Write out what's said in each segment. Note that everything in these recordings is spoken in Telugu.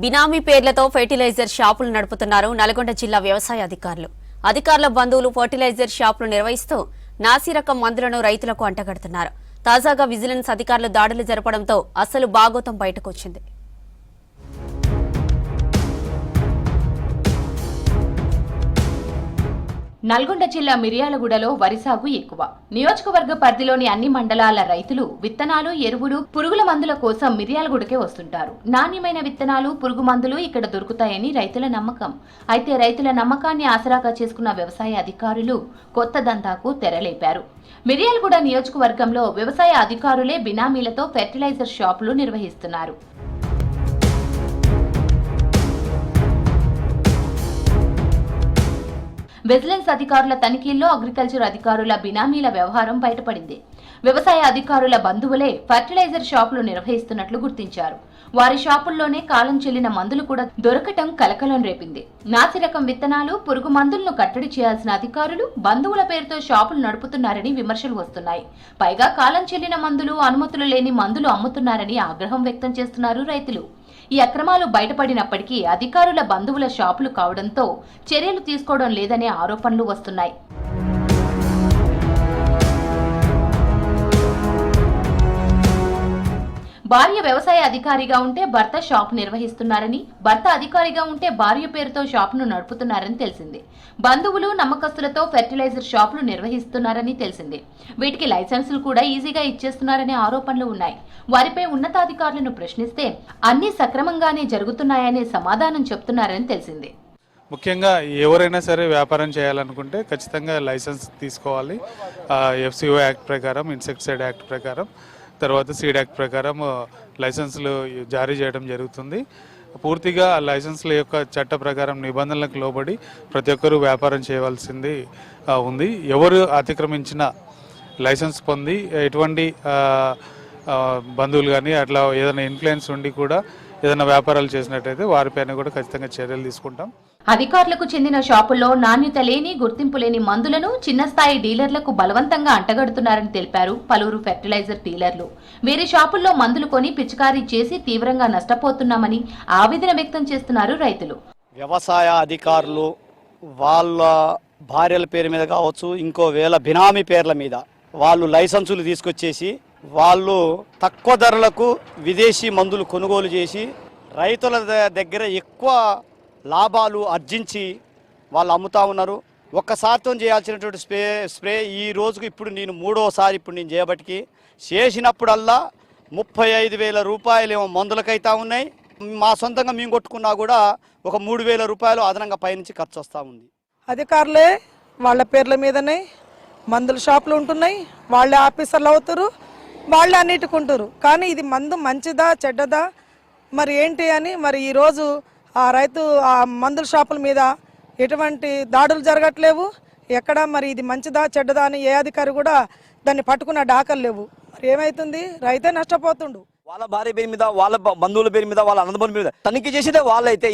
బినామీ పేర్లతో ఫెర్టిలైజర్ షాపులు నడుపుతున్నారు నల్గొండ జిల్లా వ్యవసాయ అధికారులు. అధికారుల బంధువులు ఫెర్టిలైజర్ షాపులు నిర్వహిస్తూ నాసిరకం మందులను రైతులకు అంటగడుతున్నారు. తాజాగా విజిలెన్స్ అధికారులు దాడులు జరపడంతో అసలు బాగోతం బయటకొచ్చింది. నల్గొండ జిల్లా మిర్యాలగూడలో వరి సాగు ఎక్కువ. నియోజకవర్గ పరిధిలోని అన్ని మండలాల రైతులు విత్తనాలు, ఎరువులు, పురుగుల మందుల కోసం మిర్యాలగూడకే వస్తుంటారు. నాణ్యమైన విత్తనాలు, పురుగు మందులు ఇక్కడ దొరుకుతాయని రైతుల నమ్మకం. అయితే రైతుల నమ్మకాన్ని ఆసరాగా చేసుకున్న వ్యవసాయ అధికారులు కొత్త దందాకు తెరలేపారు. మిర్యాలగూడ నియోజకవర్గంలో వ్యవసాయ అధికారులే బినామీలతో ఫెర్టిలైజర్ షాపులు నిర్వహిస్తున్నారు. విజిలెన్స్ అధికారుల తనిఖీల్లో అగ్రికల్చర్ అధికారుల బినామీల వ్యవహారం బయటపడింది. వ్యవసాయ అధికారుల బంధువులే ఫెర్టిలైజర్ షాపులు నిర్వహిస్తున్నట్లు గుర్తించారు. వారి షాపుల్లోనే కాలం చెల్లిన మందులు కూడా దొరకటం కలకలం రేపింది. నాసిరకం విత్తనాలు, పురుగు మందులను కట్టడి చేయాల్సిన అధికారులు బంధువుల పేరుతో షాపులు నడుపుతున్నారని విమర్శలు వస్తున్నాయి. పైగా కాలం చెల్లిన మందులు, అనుమతులు లేని మందులు అమ్ముతున్నారని ఆగ్రహం వ్యక్తం చేస్తున్నారు రైతులు. ఈ అక్రమాలు బయటపడినప్పటికీ అధికారుల బంధువుల షాపులు కావడంతో చర్యలు తీసుకోవడం లేదనే ఆరోపణలు వస్తున్నాయి. భార్య వ్యవసాయ అధికారిగా ఉంటే భర్త షాప్ నిర్వహిస్తున్నారని, భర్త అధికారిగా ఉంటే భార్య పేరుతో షాపును నడుపుతున్నారని తెలిసింది. బంధువులు, నమ్మకస్తులతో ఫెర్టిలైజర్ షాపులు నిర్వహిస్తున్నారని తెలిసింది. వీటికి లైసెన్సులు కూడా ఈజీగా ఇచ్చేస్తున్నారనే ఆరోపణలు ఉన్నాయి. వారిపై ఉన్నతాధికారులను ప్రశ్నిస్తే అన్ని సక్రమంగానే జరుగుతున్నాయనే సమాధానం చెప్తున్నారని తెలిసింది. ముఖ్యంగా ఎవరైనా సరే వ్యాపారం చేయాలనుకుంటే ఖచ్చితంగా లైసెన్స్ తీసుకోవాలి. FCO యాక్ట్ ప్రకారం, ఇన్సెక్టిసైడ్ యాక్ట్ ప్రకారం, తర్వాత సీడ్ యాక్ట్ ప్రకారం లైసెన్సులు జారీ చేయడం జరుగుతుంది. పూర్తిగా లైసెన్సుల యొక్క చట్ట ప్రకారం నిబంధనలకు లోబడి ప్రతి ఒక్కరూ వ్యాపారం చేయవలసింది ఉంది. ఎవరు అతిక్రమించిన లైసెన్స్ పొంది ఎటువంటి బంధువులు కానీ అట్లా ఏదైనా ఇన్ఫ్లుయెన్స్ ఉండి కూడా ఏదైనా వ్యాపారాలు చేసినట్టయితే వారిపైన కూడా ఖచ్చితంగా చర్యలు తీసుకుంటాం. అధికారులకు చెందిన షాపుల్లో నాణ్యత లేని, గుర్తింపు లేని మందులను చిన్న స్థాయి డీలర్లకు బలవంతంగా అంటగడుతున్నారని తెలిపారు పలువురు ఫెర్టిలైజర్ డీలర్లు. వీరి షాపుల్లో మందులు కొని పిచికారీ చేసి తీవ్రంగా నష్టపోతున్నామని ఆవేదన వ్యక్తం చేస్తున్నారు రైతులు. వ్యవసాయ అధికారులు వాళ్ళ భార్యల పేరు మీద కావచ్చు, ఇంకో వేళ బినామీ పేర్ల మీద వాళ్ళు లైసెన్సులు తీసుకొచ్చేసి వాళ్ళు తక్కువ ధరలకు విదేశీ మందులు కొనుగోలు చేసి రైతుల దగ్గర ఎక్కువ లాభాలు ఆర్జించి వాళ్ళు అమ్ముతా ఉన్నారు. ఒక్కసారితో చేయాల్సినటువంటి స్ప్రే ఈ రోజుకు ఇప్పుడు నేను మూడోసారి నేను చేయబట్టికి చేసినప్పుడల్లా 35,000 రూపాయలు ఏమో మందులకైతా ఉన్నాయి. మా సొంతంగా మేము కొట్టుకున్నా కూడా ఒక 3,000 రూపాయలు అదనంగా పైనుంచి ఖర్చు వస్తూ ఉంది. అధికారులే వాళ్ళ పేర్ల మీదనే మందుల షాపులు ఉంటున్నాయి, వాళ్ళే ఆఫీసర్లు అవుతారు, వాళ్ళే అన్నిటికుంటారు. కానీ ఇది మందు మంచిదా చెడ్డదా మరి ఏంటి అని మరి ఈరోజు ఆ రైతు ఆ మందుల షాపుల మీద ఎటువంటి దాడులు జరగట్లేవు. ఎక్కడ మరి ఇది మంచిదా చెడ్డదా అని ఏ అధికారి కూడా దాన్ని పట్టుకున్న డాకలు లేవు. మరి ఏమైతుంది, రైతే నష్టపోతుండు. వాళ్ళ భార్య పేరు మీద, వాళ్ళ బంధువుల పేరు మీద, వాళ్ళ అన్నదమ్ముల మీద తనిఖీ చేసేదే వాళ్ళైతే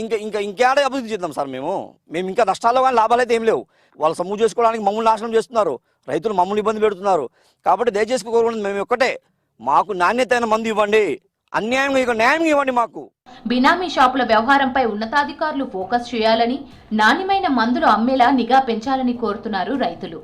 ఇంకేడ అభివృద్ధి చేద్దాం సార్. మేము ఇంకా నష్టాలు కానీ లాభాలు అయితే ఏం లేవు. వాళ్ళు సొమ్ము చేసుకోవడానికి మమ్మల్ని నాశనం చేస్తున్నారు, రైతులు మమ్మల్ని ఇబ్బంది పెడుతున్నారు. కాబట్టి దయచేసి కోరుకున్నది మేము ఒక్కటే, మాకు నాణ్యతైన మందు ఇవ్వండి, అన్యాయంగా న్యాయం ఇవ్వండి మాకు. బినామీ షాపుల వ్యవహారంపై ఉన్నతాధికారులు ఫోకస్ చేయాలని, నాణ్యమైన మందులు అమ్మేలా నిఘా పెంచాలని కోరుతున్నారు రైతులు.